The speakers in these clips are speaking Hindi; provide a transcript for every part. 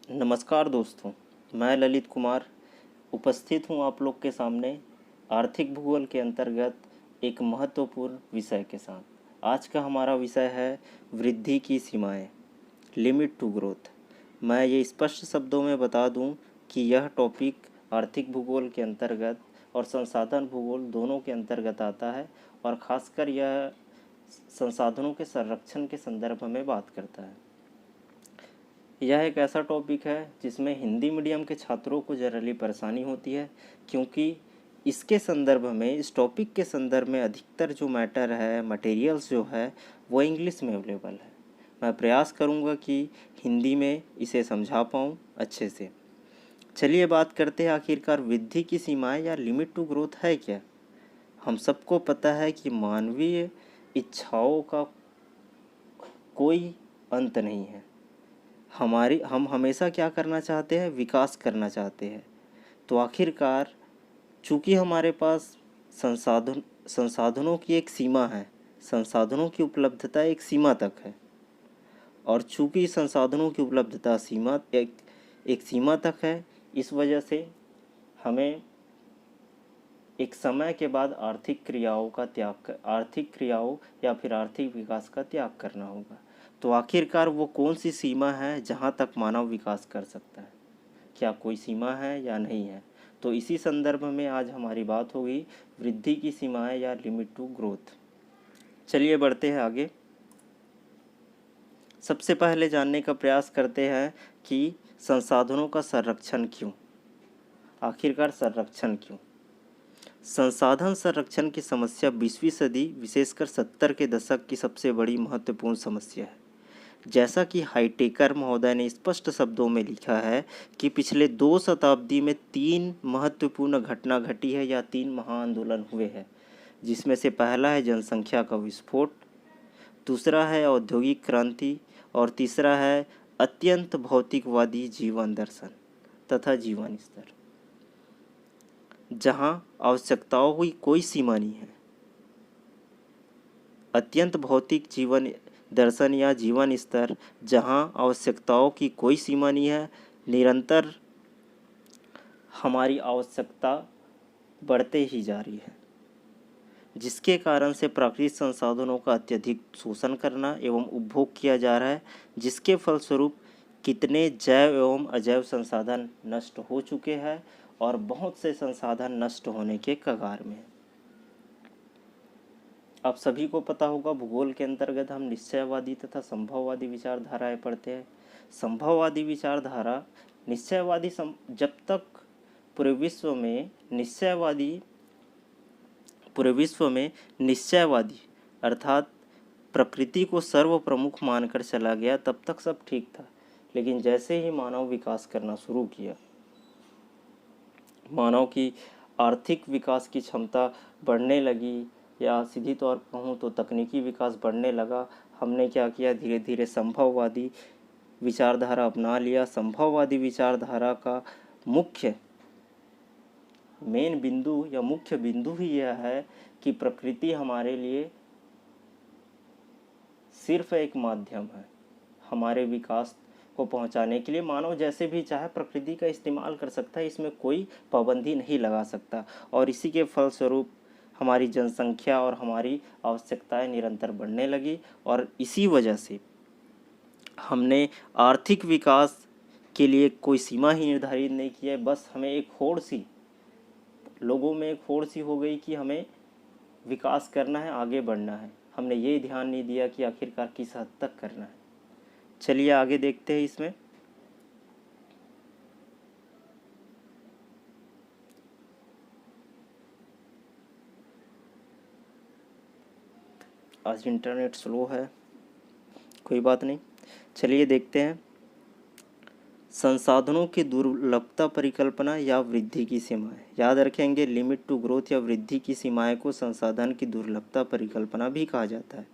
नमस्कार दोस्तों, मैं ललित कुमार उपस्थित हूँ आप लोग के सामने आर्थिक भूगोल के अंतर्गत एक महत्वपूर्ण विषय के साथ। आज का हमारा विषय है वृद्धि की सीमाएं, लिमिट टू ग्रोथ। मैं ये स्पष्ट शब्दों में बता दूं कि यह टॉपिक आर्थिक भूगोल के अंतर्गत और संसाधन भूगोल दोनों के अंतर्गत आता है और ख़ासकर यह संसाधनों के संरक्षण के संदर्भ में बात करता है। यह एक ऐसा टॉपिक है जिसमें हिंदी मीडियम के छात्रों को जनरली परेशानी होती है, क्योंकि इसके संदर्भ में, इस टॉपिक के संदर्भ में अधिकतर जो मैटर है, मटेरियल्स जो है, वो इंग्लिश में अवेलेबल है। मैं प्रयास करूँगा कि हिंदी में इसे समझा पाऊँ अच्छे से। चलिए बात करते हैं आखिरकार वृद्धि की सीमाएं या लिमिट टू ग्रोथ है क्या। हम सबको पता है कि मानवीय इच्छाओं का कोई अंत नहीं है। हम हमेशा क्या करना चाहते हैं? विकास करना चाहते हैं। तो आखिरकार चूँकि हमारे पास संसाधनों की एक सीमा है, संसाधनों की उपलब्धता एक सीमा तक है, और चूँकि संसाधनों की उपलब्धता एक सीमा तक है, इस वजह से हमें एक समय के बाद आर्थिक क्रियाओं या फिर आर्थिक विकास का त्याग करना होगा। तो आखिरकार वो कौन सी सीमा है जहाँ तक मानव विकास कर सकता है? क्या कोई सीमा है या नहीं है? तो इसी संदर्भ में आज हमारी बात होगी वृद्धि की सीमाएं या लिमिट टू ग्रोथ। चलिए बढ़ते हैं आगे। सबसे पहले जानने का प्रयास करते हैं कि संसाधनों का संरक्षण क्यों, आखिरकार संरक्षण क्यों। संसाधन संरक्षण की समस्या 20वीं सदी विशेषकर 70 के दशक की सबसे बड़ी महत्वपूर्ण समस्या है। जैसा कि हाइटेकर महोदय ने स्पष्ट शब्दों में लिखा है कि पिछले 2 शताब्दी में 3 महत्वपूर्ण घटना घटी है या 3 महाआंदोलन हुए हैं, जिसमें से पहला है जनसंख्या का विस्फोट, दूसरा है औद्योगिक क्रांति और तीसरा है अत्यंत भौतिकवादी जीवन दर्शन तथा जीवन स्तर, जहां आवश्यकताओं की कोई सीमा नहीं है। अत्यंत भौतिक जीवन दर्शन या जीवन स्तर, जहां आवश्यकताओं की कोई सीमा नहीं है, निरंतर हमारी आवश्यकता बढ़ते ही जा रही है, जिसके कारण से प्राकृतिक संसाधनों का अत्यधिक शोषण करना एवं उपभोग किया जा रहा है, जिसके फलस्वरूप कितने जैव एवं अजैव संसाधन नष्ट हो चुके हैं और बहुत से संसाधन नष्ट होने के कगार में हैं। आप सभी को पता होगा, भूगोल के अंतर्गत हम निश्चयवादी तथा संभववादी विचारधाराएं पढ़ते हैं। संभववादी विचारधारा जब तक पूरे विश्व में निश्चयवादी अर्थात प्रकृति को सर्वप्रमुख मानकर चला गया, तब तक सब ठीक था। लेकिन जैसे ही मानव विकास करना शुरू किया, मानव की आर्थिक विकास की क्षमता बढ़ने लगी, या सीधी तौर पर कहूँ तो तकनीकी विकास बढ़ने लगा, हमने क्या किया? धीरे धीरे संभववादी विचारधारा अपना लिया। संभववादी विचारधारा का मुख्य बिंदु ही यह है कि प्रकृति हमारे लिए सिर्फ एक माध्यम है। हमारे विकास को पहुंचाने के लिए मानव जैसे भी चाहे प्रकृति का इस्तेमाल कर सकता है, इसमें कोई पाबंदी नहीं लगा सकता। और इसी के फलस्वरूप हमारी जनसंख्या और हमारी आवश्यकताएं निरंतर बढ़ने लगी, और इसी वजह से हमने आर्थिक विकास के लिए कोई सीमा ही निर्धारित नहीं किया है। बस हमें लोगों में एक होड़ सी हो गई कि हमें विकास करना है, आगे बढ़ना है। हमने ये ध्यान नहीं दिया कि आखिरकार किस हद तक करना है। चलिए आगे देखते हैं इसमें। आज इंटरनेट स्लो है, कोई बात नहीं। चलिए देखते हैं। संसाधनों की दुर्लभता परिकल्पना या वृद्धि की सीमाएं। याद रखेंगे, लिमिट टू ग्रोथ या वृद्धि की सीमाएं को संसाधन की दुर्लभता परिकल्पना भी कहा जाता है।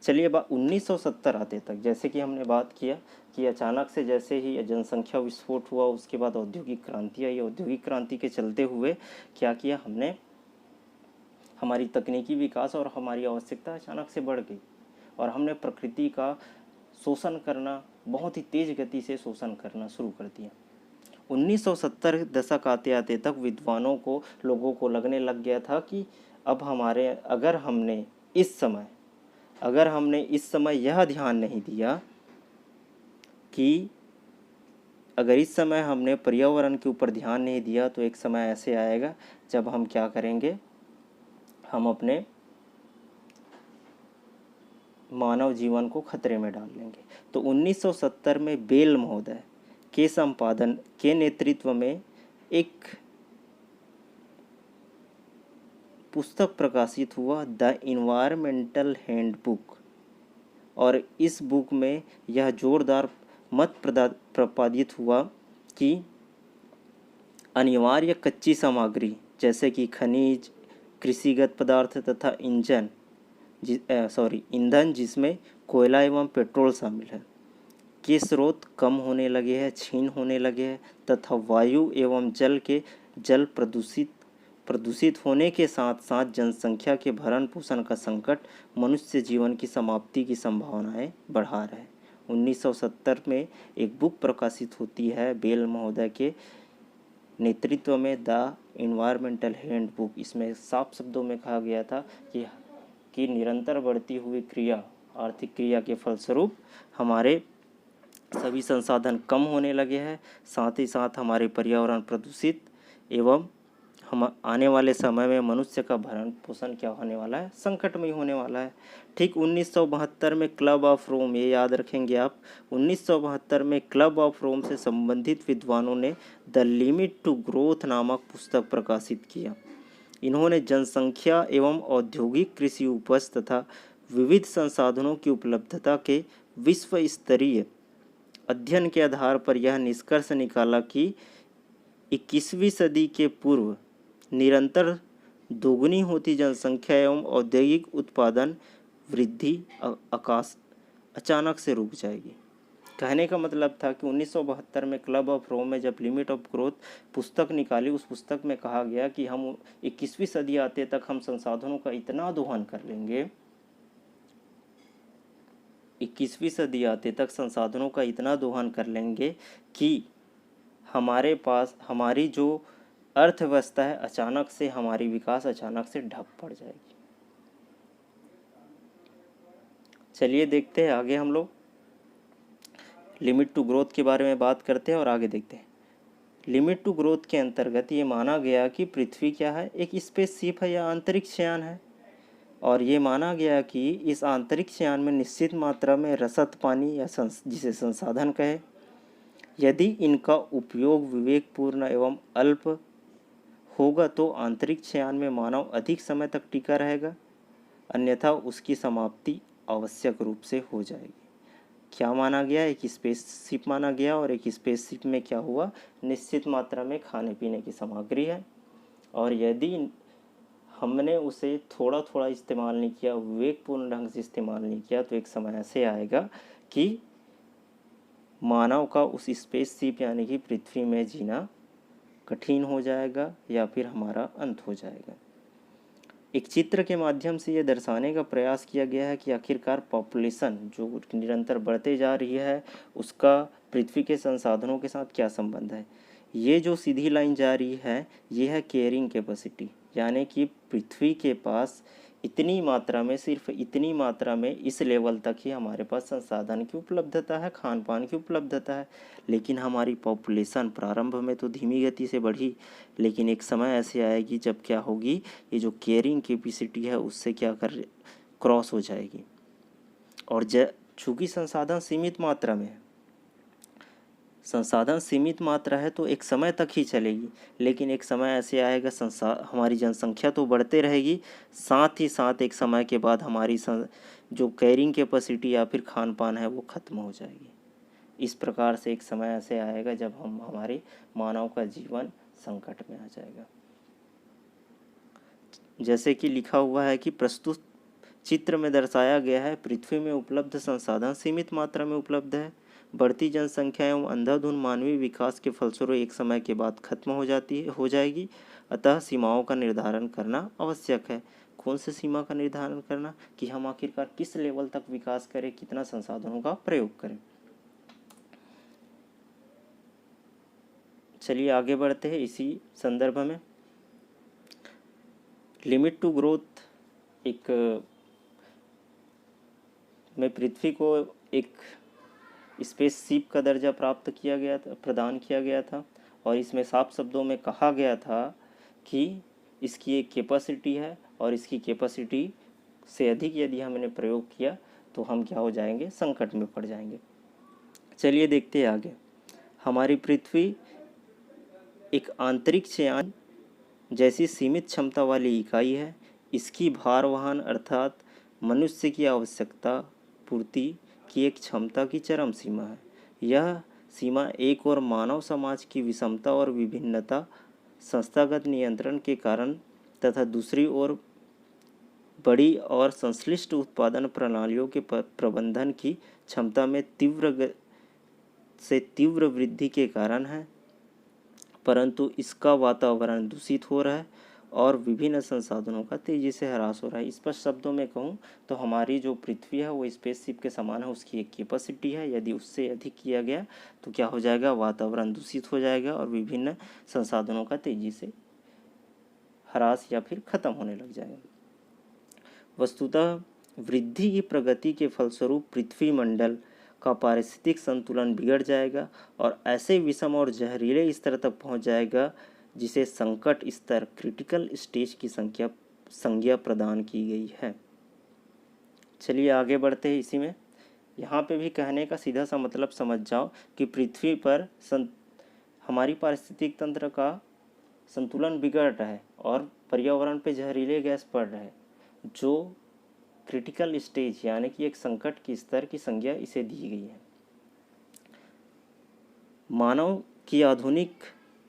चलिए 1970 आते तक, जैसे कि हमने बात किया कि अचानक से जैसे ही जनसंख्या विस्फोट हुआ, उसके बाद औद्योगिक क्रांति आई। औद्योगिक क्रांति के चलते हुए क्या किया हमने? हमारी तकनीकी विकास और हमारी आवश्यकता अचानक से बढ़ गई, और हमने प्रकृति का शोषण करना बहुत ही तेज गति से शोषण करना शुरू कर दिया। 1970 दशक आते आते तक विद्वानों को, लोगों को लगने लग गया था कि अब हमारे अगर हमने इस समय यह ध्यान नहीं दिया कि अगर इस समय हमने पर्यावरण के ऊपर ध्यान नहीं दिया तो एक समय ऐसे आएगा जब हम क्या करेंगे, हम अपने मानव जीवन को खतरे में डाल लेंगे। तो 1970 में बेल महोदय के संपादन के नेतृत्व में एक पुस्तक प्रकाशित हुआ, द इन्वायरमेंटल हैंडबुक, और इस बुक में यह जोरदार मत प्रतिपादित हुआ कि अनिवार्य कच्ची सामग्री जैसे कि खनिज, कृषिगत पदार्थ तथा ईंधन जिसमें कोयला एवं पेट्रोल शामिल है, के स्रोत कम होने लगे हैं, क्षीण होने लगे हैं तथा वायु एवं जल प्रदूषित होने के साथ साथ जनसंख्या के भरण पोषण का संकट मनुष्य जीवन की समाप्ति की संभावनाएं बढ़ा रहे हैं। 1970 में एक बुक प्रकाशित होती है बेल महोदय के नेतृत्व में, द इन्वायरमेंटल हैंडबुक। इसमें साफ शब्दों में कहा गया था कि निरंतर बढ़ती हुई आर्थिक क्रिया के फलस्वरूप हमारे सभी संसाधन कम होने लगे हैं, साथ ही साथ हमारे पर्यावरण प्रदूषित एवं हम आने वाले समय में मनुष्य का भरण पोषण क्या होने वाला है, संकटमय होने वाला है। ठीक 1972 में क्लब ऑफ रोम, ये याद रखेंगे आप, 1972 में क्लब ऑफ रोम से संबंधित विद्वानों ने द लिमिट टू ग्रोथ नामक पुस्तक प्रकाशित किया। इन्होंने जनसंख्या एवं औद्योगिक कृषि उपज तथा विविध संसाधनों की उपलब्धता के विश्व स्तरीय अध्ययन के आधार पर यह निष्कर्ष निकाला कि 21वीं सदी के पूर्व निरंतर दोगुनी होती जनसंख्या एवं औद्योगिक उत्पादन वृद्धि अचानक से रुक जाएगी। कहने का मतलब था कि 1972 में क्लब ऑफ रोम में जब लिमिट ऑफ ग्रोथ पुस्तक निकाली, उस पुस्तक में कहा गया कि हम 21वीं सदी आते तक हम संसाधनों का इतना दोहन कर लेंगे, 21वीं सदी आते तक संसाधनों का इतना दोहन कर लेंगे कि हमारे पास हमारी जो अर्थव्यवस्था है अचानक से, हमारी विकास अचानक से ढप पड़ जाएगी। चलिए देखते हैं आगे, हम लोग लिमिट टू ग्रोथ के बारे में बात करते हैं और आगे देखते हैं। लिमिट टू ग्रोथ के अंतर्गत ये माना गया कि पृथ्वी क्या है, एक स्पेसशिप है या अंतरिक्ष यान है, और ये माना गया कि इस अंतरिक्ष यान में निश्चित मात्रा में रसद पानी या जिसे संसाधन कहे, यदि इनका उपयोग विवेकपूर्ण एवं अल्प होगा तो अंतरिक्ष यान में मानव अधिक समय तक टिका रहेगा, अन्यथा उसकी समाप्ति आवश्यक रूप से हो जाएगी। क्या माना गया, एक स्पेसशिप माना गया, और एक स्पेसशिप में क्या हुआ, निश्चित मात्रा में खाने पीने की सामग्री है, और यदि हमने उसे थोड़ा थोड़ा इस्तेमाल नहीं किया, विवेकपूर्ण ढंग से इस्तेमाल नहीं किया, तो एक समय ऐसे आएगा कि मानव का उस स्पेसशिप यानी कि पृथ्वी में जीना कठिन हो जाएगा या फिर हमारा अंत हो जाएगा। एक चित्र के माध्यम से ये दर्शाने का प्रयास किया गया है कि आखिरकार पॉपुलेशन जो निरंतर बढ़ते जा रही है उसका पृथ्वी के संसाधनों के साथ क्या संबंध है। ये जो सीधी लाइन जा रही है ये है कैरिंग कैपेसिटी, यानी कि पृथ्वी के पास इतनी मात्रा में, सिर्फ इतनी मात्रा में, इस लेवल तक ही हमारे पास संसाधन की उपलब्धता है, खान पान की उपलब्धता है। लेकिन हमारी पॉपुलेशन प्रारंभ में तो धीमी गति से बढ़ी, लेकिन एक समय ऐसे आएगी जब क्या होगी, ये जो कैरिंग कैपेसिटी है उससे क्या क्रॉस हो जाएगी। और चूँकि संसाधन सीमित मात्रा में है, संसाधन सीमित मात्रा है तो एक समय तक ही चलेगी, लेकिन एक समय ऐसे आएगा हमारी जनसंख्या तो बढ़ते रहेगी, साथ ही साथ एक समय के बाद हमारी जो कैरिंग कैपेसिटी या फिर खान पान है वो ख़त्म हो जाएगी। इस प्रकार से एक समय ऐसे आएगा जब हमारे मानव का जीवन संकट में आ जाएगा। जैसे कि लिखा हुआ है कि प्रस्तुत चित्र में दर्शाया गया है, पृथ्वी में उपलब्ध संसाधन सीमित मात्रा में उपलब्ध है। बढ़ती जनसंख्या एवं अंधाधुंध मानवीय विकास के फलस्वरूप एक समय के बाद खत्म हो जाएगी। अतः सीमाओं का निर्धारण करना आवश्यक है। कौन से सीमा का निर्धारण करना, कि हम आखिरकार किस लेवल तक विकास करें, कितना संसाधनों का प्रयोग करें। चलिए आगे बढ़ते हैं इसी संदर्भ में। लिमिट टू ग्रोथ एक में पृथ्वी को एक स्पेसशिप का दर्जा प्राप्त किया गया था, प्रदान किया गया था, और इसमें साफ शब्दों में कहा गया था कि इसकी एक कैपेसिटी है और इसकी कैपेसिटी से अधिक यदि हमने प्रयोग किया तो हम क्या हो जाएंगे, संकट में पड़ जाएंगे। चलिए देखते हैं आगे। हमारी पृथ्वी एक अंतरिक्ष यान जैसी सीमित क्षमता वाली इकाई है। इसकी भार वहन अर्थात मनुष्य की आवश्यकता पूर्ति की एक क्षमता की चरम सीमा है। यह सीमा एक और मानव समाज की विषमता और विभिन्नता, संस्थागत नियंत्रण के कारण तथा दूसरी ओर बड़ी और संश्लिष्ट उत्पादन प्रणालियों के प्रबंधन की क्षमता में तीव्र वृद्धि के कारण है। परंतु इसका वातावरण दूषित हो रहा है और विभिन्न संसाधनों का तेजी से ह्रास हो रहा है। स्पष्ट शब्दों में कहूँ तो हमारी जो पृथ्वी है वो स्पेसशिप के समान है, उसकी एक कैपेसिटी है। यदि उससे अधिक किया गया तो क्या हो जाएगा, वातावरण दूषित हो जाएगा और विभिन्न संसाधनों का तेजी से ह्रास या फिर खत्म होने लग जाएगा। वस्तुतः वृद्धि की प्रगति के फलस्वरूप पृथ्वी मंडल का पारिस्थितिक संतुलन बिगड़ जाएगा और ऐसे विषम और जहरीले स्तर तक पहुंच जाएगा जिसे संकट स्तर, क्रिटिकल स्टेज की संज्ञा प्रदान की गई है। चलिए आगे बढ़ते हैं इसी में। यहाँ पे भी कहने का सीधा सा मतलब समझ जाओ कि पृथ्वी पर हमारी पारिस्थितिक तंत्र का संतुलन बिगड़ रहा है और पर्यावरण पे जहरीले गैस पड़ रहे हैं, जो क्रिटिकल स्टेज यानी कि एक संकट की स्तर की संज्ञा इसे दी गई है। मानव की आधुनिक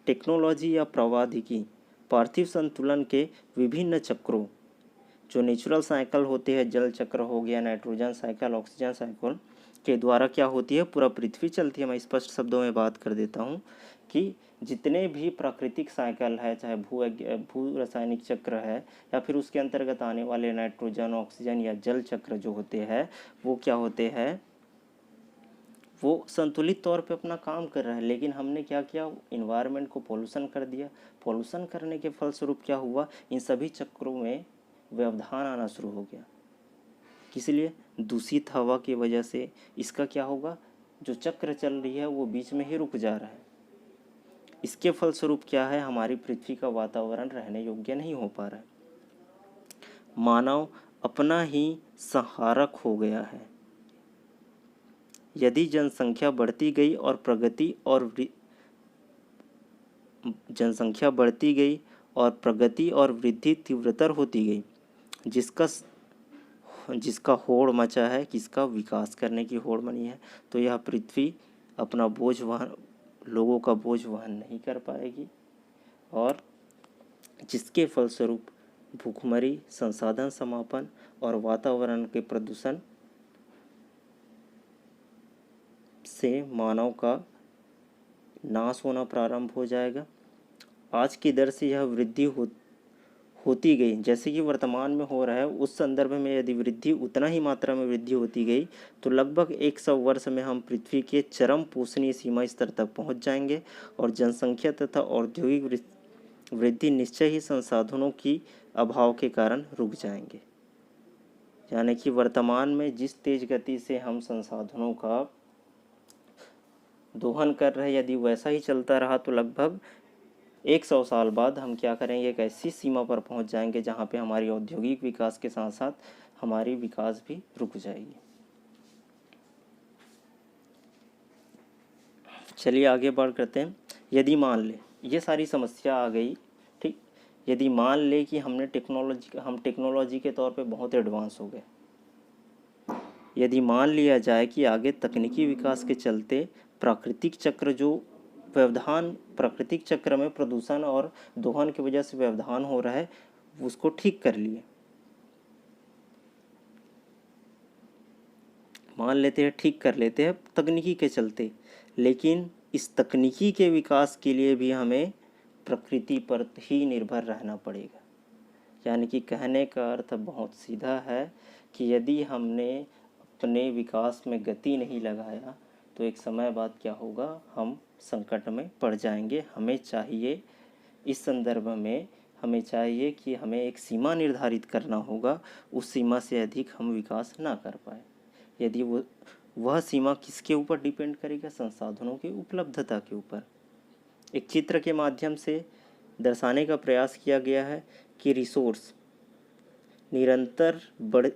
टेक्नोलॉजी या प्रौद्योगिकी पार्थिव संतुलन के विभिन्न चक्रों, जो नेचुरल साइकिल होते हैं, जल चक्र हो गया, नाइट्रोजन साइकिल, ऑक्सीजन साइकिल के द्वारा क्या होती है, पूरा पृथ्वी चलती है। मैं स्पष्ट शब्दों में बात कर देता हूँ कि जितने भी प्राकृतिक साइकिल है, चाहे भू रासायनिक चक्र है या फिर उसके अंतर्गत आने वाले नाइट्रोजन, ऑक्सीजन या जल चक्र जो होते हैं, वो क्या होते हैं, वो संतुलित तौर पे अपना काम कर रहा है। लेकिन हमने क्या किया, इन्वायरमेंट को पोल्यूशन कर दिया। पोल्यूशन करने के फलस्वरूप क्या हुआ, इन सभी चक्रों में व्यवधान आना शुरू हो गया। किस लिए, दूषित हवा की वजह से इसका क्या होगा, जो चक्र चल रही है वो बीच में ही रुक जा रहा है। इसके फलस्वरूप क्या है, हमारी पृथ्वी का वातावरण रहने योग्य नहीं हो पा रहा है। मानव अपना ही संहारक हो गया है। यदि जनसंख्या बढ़ती गई और प्रगति और वृद्धि तीव्रतर होती गई, जिसका होड़ मचा है, किसका, विकास करने की होड़ बनी है, तो यह पृथ्वी अपना बोझ वहन, लोगों का बोझ वहन नहीं कर पाएगी और जिसके फलस्वरूप भूखमरी, संसाधन समापन और वातावरण के प्रदूषण से मानव का नाश होना प्रारंभ हो जाएगा। आज की दर से यह वृद्धि होती गई, जैसे कि वर्तमान में हो रहा है, उस संदर्भ में यदि वृद्धि उतना ही मात्रा में वृद्धि होती गई तो लगभग 100 वर्ष में हम पृथ्वी के चरम पोषणीय सीमा स्तर तक पहुंच जाएंगे और जनसंख्या तथा औद्योगिक वृद्धि निश्चय ही संसाधनों की अभाव के कारण रुक जाएंगे। यानी कि वर्तमान में जिस तेज गति से हम संसाधनों का दोहन कर रहे हैं, यदि वैसा ही चलता रहा तो लगभग 100 साल बाद हम क्या करेंगे, एक ऐसी सीमा पर पहुंच जाएंगे जहां पे हमारी औद्योगिक विकास के साथ साथ हमारी विकास भी रुक जाएगी। चलिए आगे बढ़ करते हैं। यदि मान ले, ये सारी समस्या आ गई, ठीक, यदि मान ले कि हम टेक्नोलॉजी के तौर पे बहुत एडवांस हो गए, यदि मान लिया जाए कि आगे तकनीकी विकास के चलते प्राकृतिक चक्र जो व्यवधान, प्राकृतिक चक्र में प्रदूषण और दोहन की वजह से व्यवधान हो रहा है, उसको ठीक कर लिए, मान लेते हैं, ठीक कर लेते हैं तकनीकी के चलते, लेकिन इस तकनीकी के विकास के लिए भी हमें प्रकृति पर ही निर्भर रहना पड़ेगा। यानी कि कहने का अर्थ बहुत सीधा है कि यदि हमने अपने विकास में गति नहीं लगाया, तो एक समय बाद क्या होगा, हम संकट में पड़ जाएंगे। हमें चाहिए, इस संदर्भ में हमें चाहिए कि हमें एक सीमा निर्धारित करना होगा, उस सीमा से अधिक हम विकास ना कर पाए। यदि वह सीमा किसके ऊपर डिपेंड करेगा, संसाधनों की उपलब्धता के ऊपर। एक चित्र के माध्यम से दर्शाने का प्रयास किया गया है कि रिसोर्स निरंतर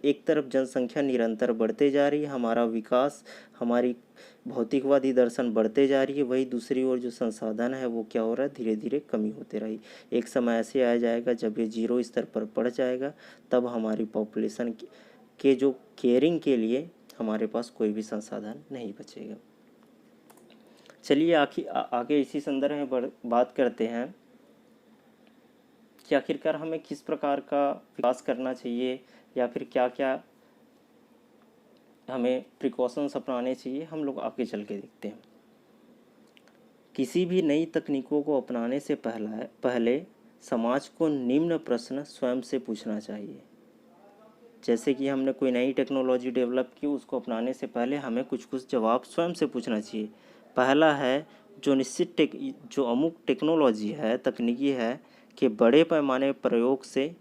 एक तरफ जनसंख्या निरंतर बढ़ते जा रही है, हमारा विकास, हमारी भौतिकवादी दर्शन बढ़ते जा रही है, वही दूसरी ओर जो संसाधन है वो क्या हो रहा है, धीरे धीरे कमी होते रही। एक समय ऐसे आ जाएगा जब ये जीरो स्तर पर पड़ जाएगा, तब हमारी पॉपुलेशन के जो केयरिंग के लिए हमारे पास कोई भी संसाधन नहीं बचेगा। चलिए आगे इसी संदर्भ में बात करते हैं कि आखिरकार हमें किस प्रकार का विकास करना चाहिए, या फिर क्या क्या हमें प्रिकॉशंस अपनाने चाहिए। हम लोग आगे चल के देखते हैं। किसी भी नई तकनीकों को अपनाने से पहले समाज को निम्न प्रश्न स्वयं से पूछना चाहिए। जैसे कि हमने कोई नई टेक्नोलॉजी डेवलप की, उसको अपनाने से पहले हमें कुछ जवाब स्वयं से पूछना चाहिए। पहला है, जो अमुक टेक्नोलॉजी है, तकनीकी है, कि बड़े पैमाने प्रयोग से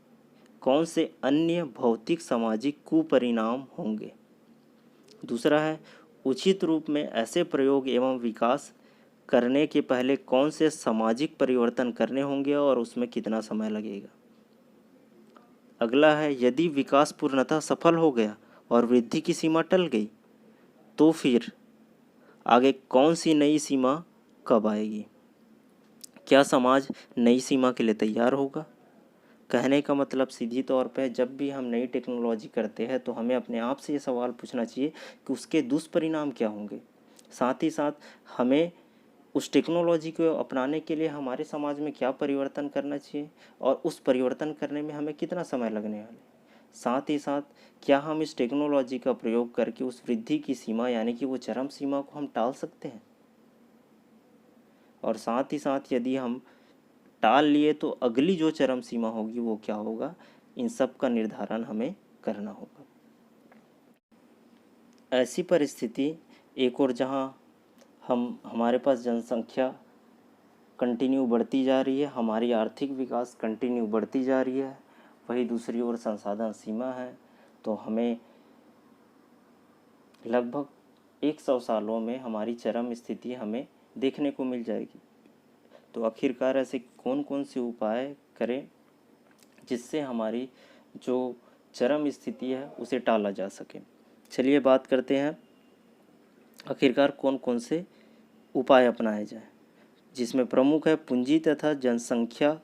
कौन से अन्य भौतिक सामाजिक कुपरिणाम होंगे। दूसरा है, उचित रूप में ऐसे प्रयोग एवं विकास करने के पहले कौन से सामाजिक परिवर्तन करने होंगे और उसमें कितना समय लगेगा। अगला है, यदि विकास पूर्णतः सफल हो गया और वृद्धि की सीमा टल गई, तो फिर आगे कौन सी नई सीमा कब आएगी। क्या समाज नई सीमा के लिए तैयार होगा। कहने का मतलब सीधी तौर पे, जब भी हम नई टेक्नोलॉजी करते हैं तो हमें अपने आप से ये सवाल पूछना चाहिए कि उसके दुष्परिणाम क्या होंगे। साथ ही साथ हमें उस टेक्नोलॉजी को अपनाने के लिए हमारे समाज में क्या परिवर्तन करना चाहिए और उस परिवर्तन करने में हमें कितना समय लगने वाला है। साथ ही साथ क्या हम इस टेक्नोलॉजी का प्रयोग करके उस वृद्धि की सीमा, यानी कि वो चरम सीमा को हम टाल सकते हैं। और साथ ही साथ यदि हम टाल लिए तो अगली जो चरम सीमा होगी वो क्या होगा, इन सब का निर्धारण हमें करना होगा। ऐसी परिस्थिति एक और जहाँ हमारे पास जनसंख्या कंटिन्यू बढ़ती जा रही है, हमारी आर्थिक विकास कंटिन्यू बढ़ती जा रही है, वही दूसरी ओर संसाधन सीमा है, तो हमें लगभग 100 सालों में हमारी चरम स्थिति हमें देखने को मिल जाएगी। तो आखिरकार ऐसे कौन कौन से उपाय करें जिससे हमारी जो चरम स्थिति है उसे टाला जा सके। चलिए बात करते हैं आखिरकार कौन कौन से उपाय अपनाए जाए, जिसमें प्रमुख है, पूंजी तथा जनसंख्या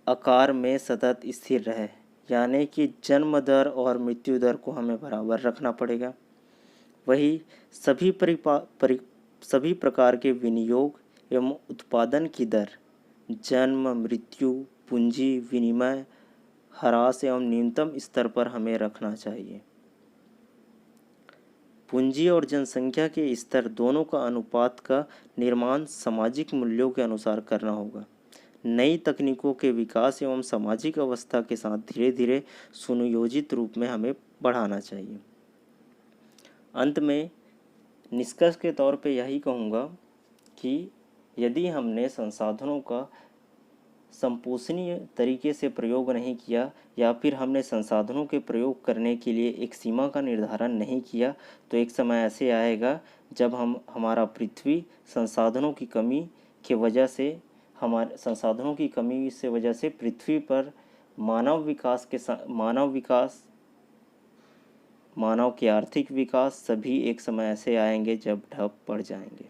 आकार में सतत स्थिर रहे, यानी कि जन्म दर और मृत्यु दर को हमें बराबर रखना पड़ेगा। वही सभी प्रकार के विनियोग एवं उत्पादन की दर, जन्म, मृत्यु, पूंजी, विनिमय, ह्रास एवं न्यूनतम स्तर पर हमें रखना चाहिए। पूंजी और जनसंख्या के स्तर दोनों का अनुपात का निर्माण सामाजिक मूल्यों के अनुसार करना होगा। नई तकनीकों के विकास एवं सामाजिक अवस्था के साथ धीरे धीरे सुनियोजित रूप में हमें बढ़ाना चाहिए। अंत में निष्कर्ष के तौर पे यही कहूँगा कि यदि हमने संसाधनों का संपोषणीय तरीके से प्रयोग नहीं किया, या फिर हमने संसाधनों के प्रयोग करने के लिए एक सीमा का निर्धारण नहीं किया, तो एक समय ऐसे आएगा जब हमारा पृथ्वी संसाधनों की कमी की वजह से वजह से पृथ्वी पर मानव के आर्थिक विकास सभी एक समय ऐसे आएंगे जब ठप पड़ जाएंगे।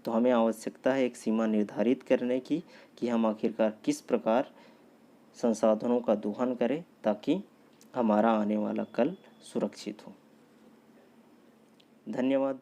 तो हमें आवश्यकता है एक सीमा निर्धारित करने की कि हम आखिरकार किस प्रकार संसाधनों का दोहन करें ताकि हमारा आने वाला कल सुरक्षित हो। धन्यवाद।